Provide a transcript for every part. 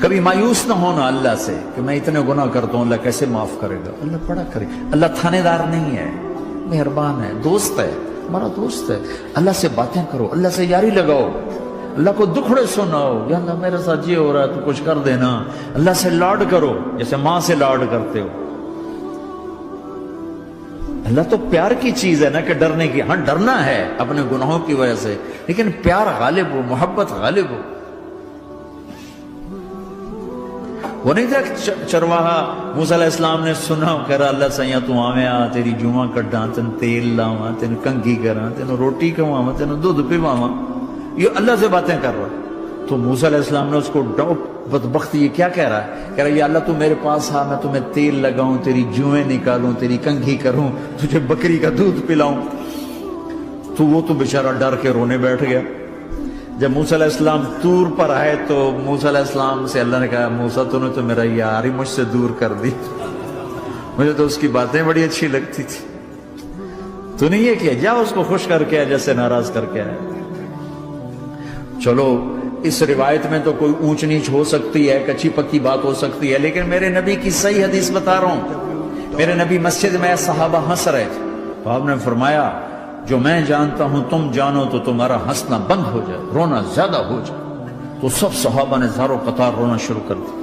کبھی مایوس نہ ہونا اللہ سے کہ میں اتنے گناہ کرتا ہوں، اللہ کیسے معاف کرے گا؟ اللہ بڑا کرے. اللہ تھانے دار نہیں ہے، مہربان ہے، دوست ہے، ہمارا دوست ہے. اللہ سے باتیں کرو، اللہ سے یاری لگاؤ، اللہ کو دکھڑے سناؤ. یا اللہ میرے ساتھ یہ ہو رہا ہے تو کچھ کر دینا. اللہ سے لاڈ کرو جیسے ماں سے لاڈ کرتے ہو. اللہ تو پیار کی چیز ہے نا کہ ڈرنے کی. ہاں ڈرنا ہے اپنے گناہوں کی وجہ سے، لیکن پیار غالب ہو، محبت غالب ہو. وہ نہیں تھا چرواہا موسیٰ علیہ السلام نے سنا، کہہ رہا اللہ سیاں تو آویں آ، تیری جوہاں کڈاں، تین تیل لاواں، تین کنگھی کراں، تین روٹی کھواواں، تین دودھ پیواواں. یہ اللہ سے باتیں کر رہا. تو موسیٰ علیہ السلام نے اس کو بدبخت یہ کیا کہہ رہا ہے؟ کہہ رہا ہے یا اللہ تو میرے پاس آ، میں تمہیں تیل لگاؤں، تیری جوئیں نکالوں، تیری کنگھی کروں، تجھے بکری کا دودھ پلاؤں. تو وہ تو بیچارہ ڈر کے رونے بیٹھ گیا. جب موسیٰ علیہ السلام طور پر آئے تو موسیٰ علیہ السلام سے اللہ نے کہا موسیٰ تو نے تو میرا یار ہی مجھ سے دور کر دی، مجھے تو اس کی باتیں بڑی اچھی لگتی تھی. تو نے یہ کیا، جا اس کو خوش کر کے جیسے ناراض کر کے آئے. چلو اس روایت میں تو کوئی اونچ نیچ ہو سکتی ہے، کچی پکی بات ہو سکتی ہے، لیکن میرے نبی کی صحیح حدیث بتا رہا ہوں. میرے نبی مسجد میں صحابہ ہنس رہے تھے تو آپ نے فرمایا جو میں جانتا ہوں تم جانو تو تمہارا ہنسنا بند ہو جائے، رونا زیادہ ہو جائے. تو سب صحابہ نے زارو قطار رونا شروع کر دیا.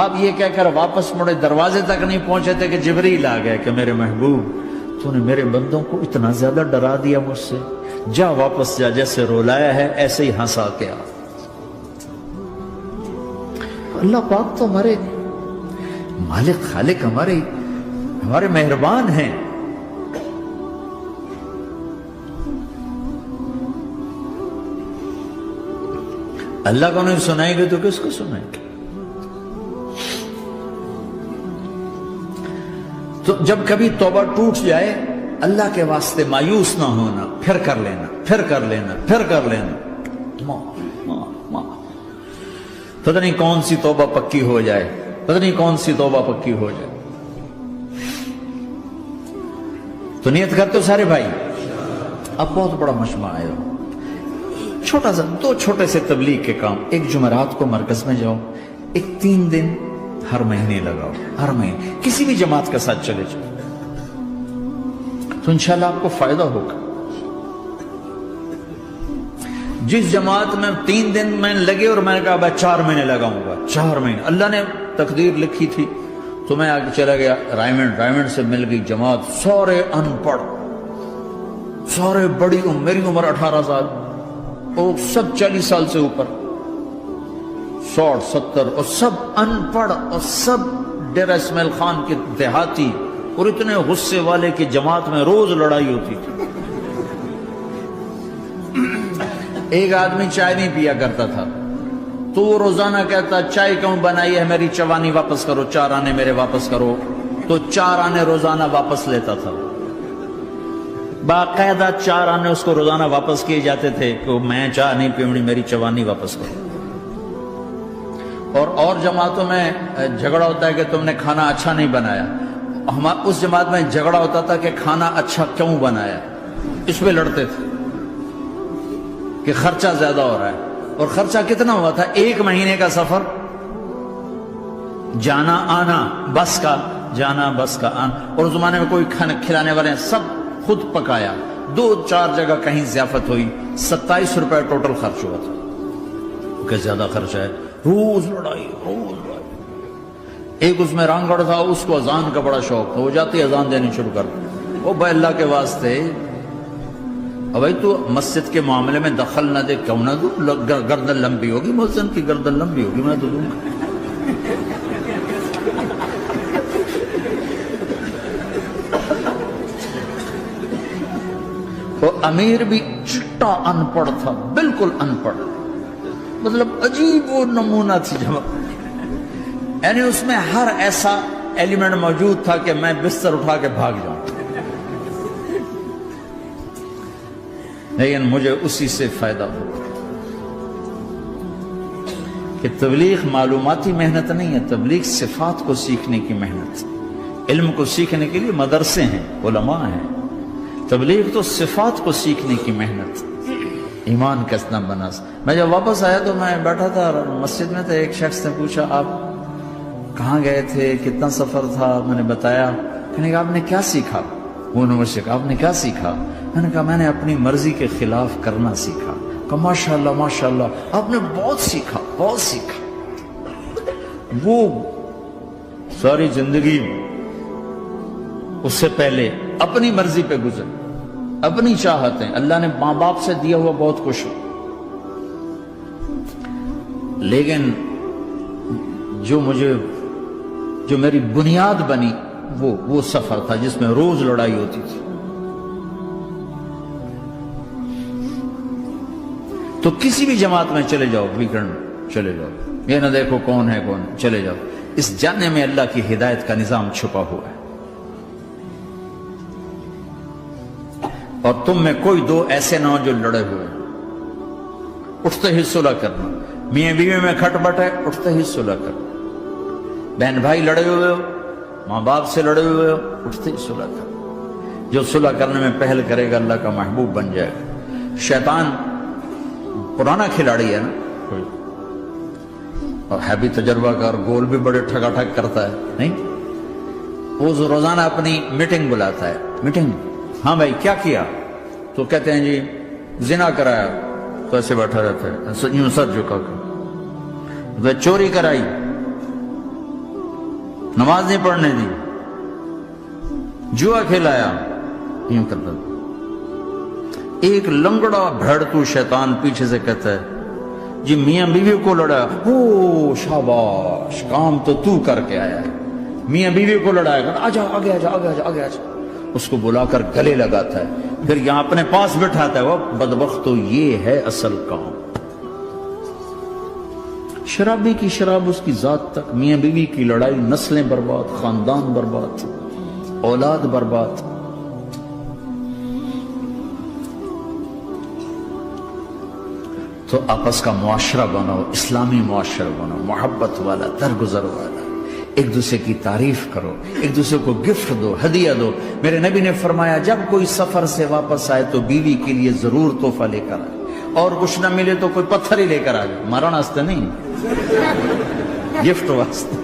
آپ یہ کہہ کر واپس مڑے، دروازے تک نہیں پہنچے تھے کہ جبریل آ گئے کہ میرے محبوب تو نے میرے بندوں کو اتنا زیادہ ڈرا دیا مجھ سے، جا واپس جا، جیسے رولایا ہے ایسے ہی ہنسا کے آ. اللہ پاک تو ہمارے مالک خالق، ہمارے مہربان ہیں. اللہ کو نہیں سنائیں گے تو کس کو سنائیں گے؟ تو جب کبھی توبہ ٹوٹ جائے اللہ کے واسطے مایوس نہ ہونا، پھر کر لینا، پھر کر لینا، پھر کر لینا. پتہ نہیں کون سی توبہ پکی ہو جائے، پتہ نہیں کون سی توبہ پکی ہو جائے. تو نیت کرتے ہو سارے بھائی؟ اب بہت بڑا مجمع آئے ہو، چھوٹا سا دو چھوٹے سے تبلیغ کے کام. ایک جمعرات کو مرکز میں جاؤ، ایک 3 دن ہر مہینے لگاؤ، ہر مہینے کسی بھی جماعت کے ساتھ چلے جاؤ تو انشاءاللہ آپ کو فائدہ ہوگا. جس جماعت میں 3 دن میں لگے اور میں نے کہا بھائی 4 مہینے لگاؤں گا، 4 مہینے اللہ نے تقدیر لکھی تھی. تو میں آگے چلا گیا رائمنڈ سے مل گئی جماعت، سارے ان پڑھ، سارے بڑی عمر، میری عمر 18 سال اور سب 40 سال سے اوپر، 60 70 اور سب ان پڑھ اور سب ڈیرہ اسماعیل خان کے دیہاتی، اور اتنے غصے والے کی جماعت میں روز لڑائی ہوتی تھی. ایک آدمی چائے نہیں پیا کرتا تھا تو وہ روزانہ کہتا چائے کیوں بنائی ہے، میری چوانی واپس کرو، 4 آنے میرے واپس کرو. تو 4 آنے روزانہ واپس لیتا تھا، باقاعدہ 4 آنے اس کو روزانہ واپس کیے جاتے تھے کہ میں چائے نہیں پیونی، میری چوانی واپس کرو. اور جماعتوں میں جھگڑا ہوتا ہے کہ تم نے کھانا اچھا نہیں بنایا. اس جماعت میں جھگڑا ہوتا تھا کہ کھانا اچھا کیوں بنایا، اس پہ لڑتے تھے کہ خرچہ زیادہ ہو رہا ہے. اور خرچہ کتنا ہوا تھا؟ 1 مہینے کا سفر، جانا آنا، بس کا جانا بس کا آنا. اور اس زمانے میں کوئی کھلانے والے سب خود پکایا. 2-4 جگہ کہیں ضیافت ہوئی، 27 روپے ٹوٹل خرچ ہوا تھا. کہ زیادہ خرچہ ہے، روز لڑائی. ایک اس میں رانگڑ تھا، اس کو اذان کا بڑا شوق تھا، وہ جاتی اذان دینی شروع کر دی. وہ بھائی اللہ کے واسطے بھائی تو مسجد کے معاملے میں دخل نہ دے، کیوں نہ دوں؟ گردن لمبی ہوگی، مؤذن کی گردن لمبی ہوگی، میں تو دوں گا. وہ امیر بھی چٹا ان پڑھ تھا، بالکل ان پڑھ، مطلب عجیب وہ نمونہ تھی جماعت. یعنی اس میں ہر ایسا ایلیمنٹ موجود تھا کہ میں بستر اٹھا کے بھاگ جاؤں، لیکن مجھے اسی سے فائدہ ہو کہ تبلیغ معلوماتی محنت نہیں ہے، تبلیغ صفات کو سیکھنے کی محنت. علم کو سیکھنے کے لیے مدرسے ہیں، علماء ہیں، تبلیغ تو صفات کو سیکھنے کی محنت. ایمان کس نہ بنا. میں جب واپس آیا تو میں بیٹھا تھا مسجد میں، تو ایک شخص نے پوچھا آپ کہاں گئے تھے، کتنا سفر تھا؟ میں نے بتایا. کہنے کہ آپ نے کیا سیکھا؟ وہ نے مجھ سے کہا آپ نے کیا سیکھا؟ میں نے کہا میں نے اپنی مرضی کے خلاف کرنا سیکھا. کہا ماشاءاللہ ماشاءاللہ آپ نے بہت سیکھا بہت سیکھا. وہ ساری زندگی اس سے پہلے اپنی مرضی پہ گزر، اپنی چاہتیں، اللہ نے ماں باپ سے دیا ہوا بہت کچھ، لیکن جو میری بنیاد بنی وہ سفر تھا جس میں روز لڑائی ہوتی تھی. تو کسی بھی جماعت میں چلے جاؤ، ویکنڈ چلے جاؤ، یہ نہ دیکھو کون ہے کون، چلے جاؤ. اس جانے میں اللہ کی ہدایت کا نظام چھپا ہوا ہے. اور تم میں کوئی دو ایسے نہ ہو جو لڑے ہوئے، اٹھتے ہی صلح کرنا. میاں بیوی میں کھٹ بٹ ہے، اٹھتے ہی صلح کرنا. بہن بھائی لڑے ہوئے ہو، ماں باپ سے لڑے ہوئے ہو، اٹھتے ہی صلح کرنا. جو صلح کرنے میں پہل کرے گا اللہ کا محبوب بن جائے گا. شیطان پرانا کھلاڑی ہے نا کوئی، اور ہے بھی تجربہ کار، گول بھی بڑے ٹھگا ٹھگ کرتا ہے. نہیں، وہ روزانہ اپنی میٹنگ بلاتا ہے. میٹنگ، ہاں بھائی کیا کیا؟ تو کہتے ہیں جی زنا کرایا. تو ایسے بیٹھا رہتا ہے یوں سر جھکا کر. چوری کرائی، نماز نہیں پڑھنے دی، جوا کھلایا، یوں کرتا. ایک لنگڑا بھیڑتو شیطان پیچھے سے کہتا ہے جی میاں بیوی کو لڑایا. او شاباش، کام تو کر کے آیا ہے. میاں بیوی کو لڑایا، آجا آگے آجا آگے آجا آگے آجا. اس کو بلا کر گلے لگاتا ہے، پھر یہاں اپنے پاس بٹھاتا ہے. وہ بدبخت، تو یہ ہے اصل کام. شرابی کی شراب اس کی ذات تک، میاں بیوی کی لڑائی، نسلیں برباد، خاندان برباد، اولاد برباد. تو آپس کا معاشرہ بناؤ، اسلامی معاشرہ بناؤ، محبت والا، درگزر والا. ایک دوسرے کی تعریف کرو، ایک دوسرے کو گفٹ دو، ہدیہ دو. میرے نبی نے فرمایا جب کوئی سفر سے واپس آئے تو بیوی کے لیے ضرور تحفہ لے کر آئے، اور کچھ نہ ملے تو کوئی پتھر ہی لے کر آ جائے. مارن واسطے نہیں، گفٹ واسطے.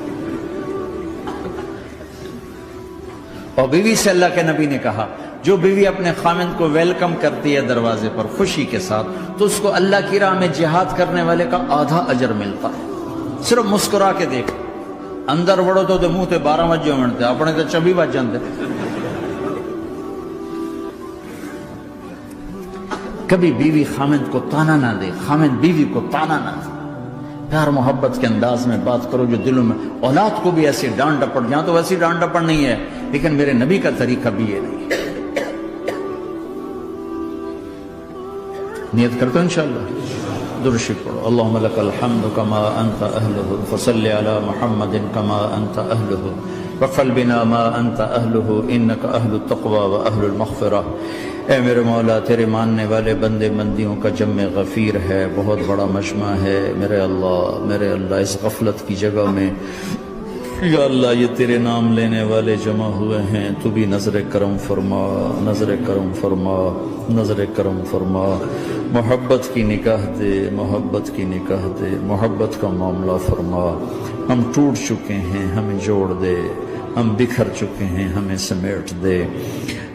اور بیوی سے اللہ کے نبی نے کہا جو بیوی اپنے خامند کو ویلکم کرتی ہے دروازے پر خوشی کے ساتھ، تو اس کو اللہ کی راہ میں جہاد کرنے والے کا آدھا اجر ملتا ہے. صرف مسکرا کے دیکھ. اندر وڑو تو منہ تے 12 وجے منتے، اپنے تو 24 بج جاندے. کبھی بیوی خامند کو تانا نہ دے، خامند بیوی کو تانا نہ دے. پیار محبت کے انداز میں بات کرو جو دلوں میں. اولاد کو بھی ایسی ڈانٹ ڈپٹ، یہاں تو ویسی ڈانٹ ڈپٹ نہیں ہے، لیکن میرے نبی کا طریقہ بھی یہ نہیں ہے. نیت کرتے ہیں انشاءاللہ. درود شریف پڑھو. اللہم لک الحمد کما انت اہلہ، فصل علی محمد کما انت اہلہ، وفعل بنا ما انت اہلہ، انک اہل التقوی و اہل المغفرہ. اے میرے مولا، تیرے ماننے والے بندے بندیوں کا جمع غفیر ہے، بہت بڑا مجمع ہے. میرے اللہ اس غفلت کی جگہ میں یا اللہ یہ تیرے نام لینے والے جمع ہوئے ہیں، تو بھی نظر کرم فرما، نظر کرم فرما، نظر کرم فرما. محبت کی نکاح دے، محبت کی نکاح دے، محبت کا معاملہ فرما. ہم ٹوٹ چکے ہیں، ہمیں جوڑ دے. ہم بکھر چکے ہیں، ہمیں سمیٹ دے.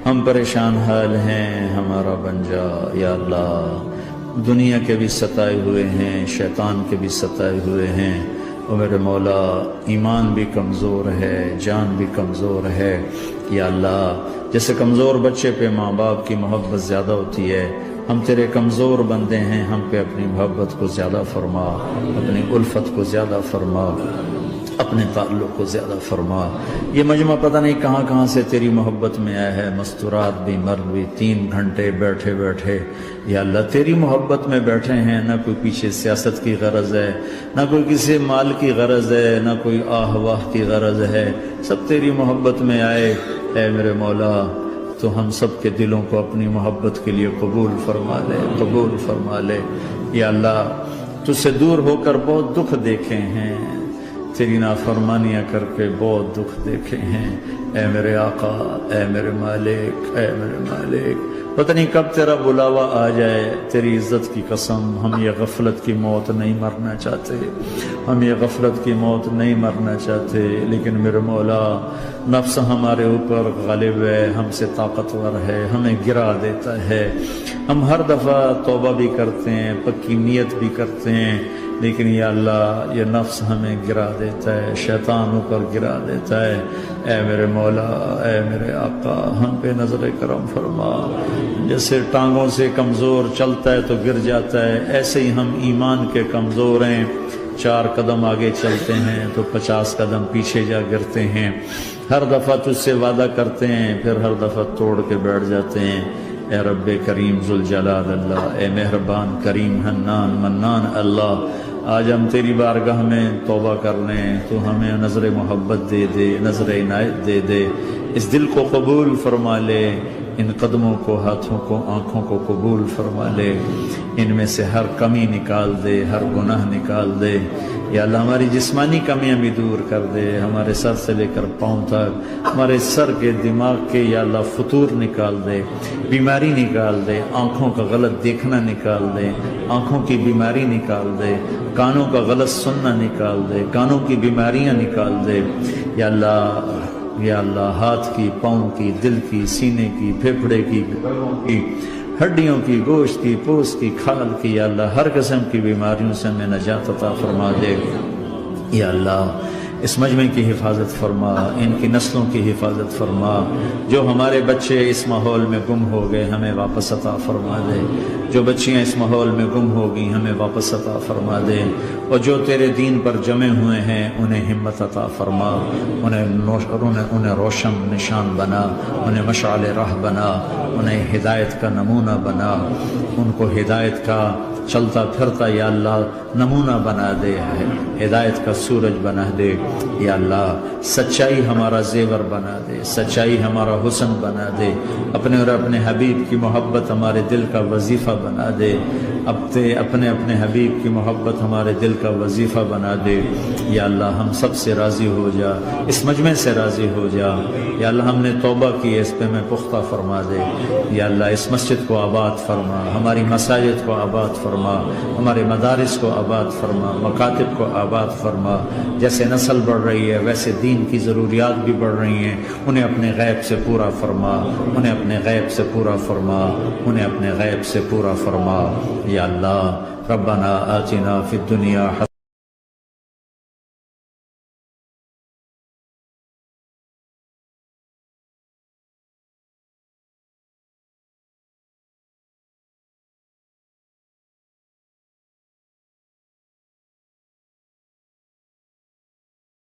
ہم پریشان حال ہیں، ہمارا بن جا یا اللہ. دنیا کے بھی ستائے ہوئے ہیں، شیطان کے بھی ستائے ہوئے ہیں. اور میرے مولا ایمان بھی کمزور ہے، جان بھی کمزور ہے یا اللہ. جیسے کمزور بچے پہ ماں باپ کی محبت زیادہ ہوتی ہے، ہم تیرے کمزور بندے ہیں، ہم پہ اپنی محبت کو زیادہ فرما، اپنی الفت کو زیادہ فرما، اپنے تعلق کو زیادہ فرما. یہ مجمع پتہ نہیں کہاں کہاں سے تیری محبت میں آیا ہے. مستورات بھی، مرد بھی، 3 گھنٹے بیٹھے بیٹھے یا اللہ تیری محبت میں بیٹھے ہیں. نہ کوئی پیچھے سیاست کی غرض ہے، نہ کوئی کسی مال کی غرض ہے، نہ کوئی آہ واہ کی غرض ہے. سب تیری محبت میں آئے. اے میرے مولا تو ہم سب کے دلوں کو اپنی محبت کے لیے قبول فرما لے، قبول فرما لے. یا اللہ تجھ سے دور ہو کر بہت دکھ دیکھے ہیں، تیری نافرمانیاں کر کے بہت دکھ دیکھے ہیں، اے میرے آقا، اے میرے مالک، اے میرے مالک، پتہ نہیں کب تیرا بلاوا آ جائے، تیری عزت کی قسم ہم یہ غفلت کی موت نہیں مرنا چاہتے، ہم یہ غفلت کی موت نہیں مرنا چاہتے، لیکن میرے مولا نفس ہمارے اوپر غالب ہے، ہم سے طاقتور ہے، ہمیں گرا دیتا ہے، ہم ہر دفعہ توبہ بھی کرتے ہیں، پکی نیت بھی کرتے ہیں، لیکن یا اللہ یہ نفس ہمیں گرا دیتا ہے، شیطان اوپر گرا دیتا ہے۔ اے میرے مولا، اے میرے آقا، ہم پہ نظر کرم فرما، جیسے ٹانگوں سے کمزور چلتا ہے تو گر جاتا ہے، ایسے ہی ہم ایمان کے کمزور ہیں، 4 قدم آگے چلتے ہیں تو 50 قدم پیچھے جا گرتے ہیں، ہر دفعہ تجھ سے وعدہ کرتے ہیں پھر ہر دفعہ توڑ کے بیٹھ جاتے ہیں۔ اے رب کریم ذوالجلال اللہ، اے مہربان کریم حنان منان اللہ، آج ہم تیری بارگاہ میں توبہ کر لیں، تو ہمیں نظر محبت دے دے، نظر عنایت دے دے، اس دل کو قبول فرما لے، ان قدموں کو، ہاتھوں کو، آنکھوں کو قبول فرما لے، ان میں سے ہر کمی نکال دے، ہر گناہ نکال دے، یا اللہ ہماری جسمانی کمیاں بھی دور کر دے، ہمارے سر سے لے کر پاؤں تک، ہمارے سر کے دماغ کے یا اللہ فطور نکال دے، بیماری نکال دے، آنکھوں کا غلط دیکھنا نکال دے، آنکھوں کی بیماری نکال دے، کانوں کا غلط سننا نکال دے، کانوں کی بیماریاں نکال دے، یا اللہ ہاتھ کی، پاؤں کی، دل کی، سینے کی، پھیپھڑے کی، ہڈیوں کی، گوشت کی، پوست کی، کھال کی، یا اللہ ہر قسم کی بیماریوں سے ہمیں نجات عطا فرما دے، یا اللہ اس مجمع کی حفاظت فرما، ان کی نسلوں کی حفاظت فرما، جو ہمارے بچے اس ماحول میں گم ہو گئے ہمیں واپس عطا فرما دے، جو بچیاں اس ماحول میں گم ہو گئی ہمیں واپس عطا فرما دے، اور جو تیرے دین پر جمع ہوئے ہیں انہیں ہمت عطا فرما، انہیں روشن نشان بنا، انہیں مشعل راہ بنا، انہیں ہدایت کا نمونہ بنا، ان کو ہدایت کا چلتا پھرتا یا اللہ نمونہ بنا دے، ہدایت کا سورج بنا دے، یا اللہ سچائی ہمارا زیور بنا دے، سچائی ہمارا حسن بنا دے، اپنے اور اپنے حبیب کی محبت ہمارے دل کا وظیفہ بنا دے، اپنے حبیب کی محبت ہمارے دل کا وظیفہ بنا دے، یا اللہ ہم سب سے راضی ہو جا، اس مجمع سے راضی ہو جا، یا اللہ ہم نے توبہ کی اس پہ میں پختہ فرما دے، یا اللہ اس مسجد کو آباد فرما، ہماری مساجد کو آباد فرما، ہمارے مدارس کو آباد فرما، مکاتب کو آباد فرما، جیسے نسل بڑھ رہی ہے ویسے دین کی ضروریات بھی بڑھ رہی ہیں، انہیں اپنے غیب سے پورا فرما، انہیں اپنے غیب سے پورا فرما، انہیں اپنے غیب سے پورا فرما، یا اللہ ربنا آتنا فی الدنیا